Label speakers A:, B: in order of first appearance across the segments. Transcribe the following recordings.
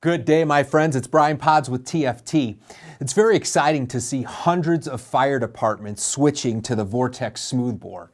A: Good day, my friends. It's Brian Pods with TFT. It's very exciting to see hundreds of fire departments switching to the Vortex smoothbore.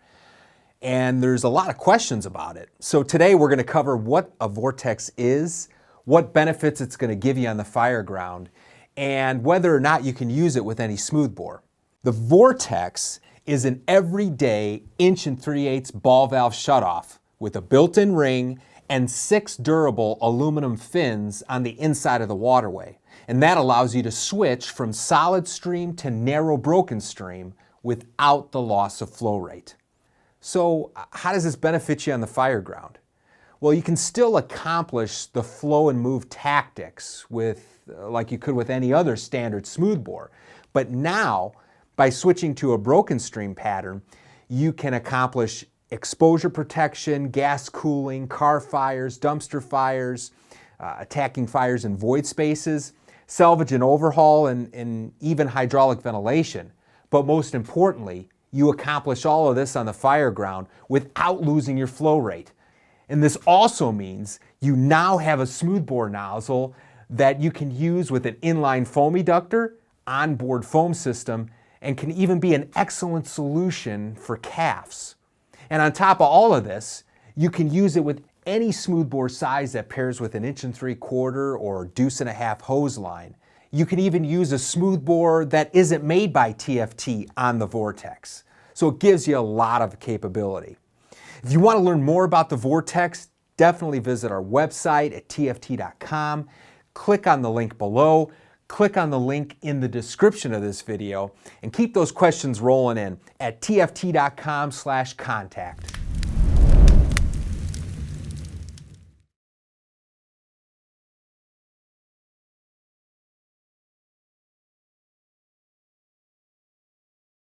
A: And there's a lot of questions about it. So today we're going to cover what a Vortex is, what benefits it's going to give you on the fire ground, and whether or not you can use it with any smoothbore. The Vortex is an everyday 1 3/8 ball valve shutoff with a built-in ring and 6 durable aluminum fins on the inside of the waterway. And that allows you to switch from solid stream to narrow broken stream without the loss of flow rate. So how does this benefit you on the fire ground? Well, you can still accomplish the flow and move tactics like you could with any other standard smoothbore. But now, by switching to a broken stream pattern, you can accomplish exposure protection, gas cooling, car fires, dumpster fires, attacking fires in void spaces, salvage and overhaul, and even hydraulic ventilation. But most importantly, you accomplish all of this on the fire ground without losing your flow rate. And this also means you now have a smoothbore nozzle that you can use with an inline foam eductor, onboard foam system, and can even be an excellent solution for calves. And on top of all of this, you can use it with any smoothbore size that pairs with an 1 3/4 or 1.5 deuce hose line. You can even use a smoothbore that isn't made by TFT on the Vortex. So it gives you a lot of capability. If you want to learn more about the Vortex, definitely visit our website at tft.com. Click on the link below. Click on the link in the description of this video and keep those questions rolling in at tft.com/contact.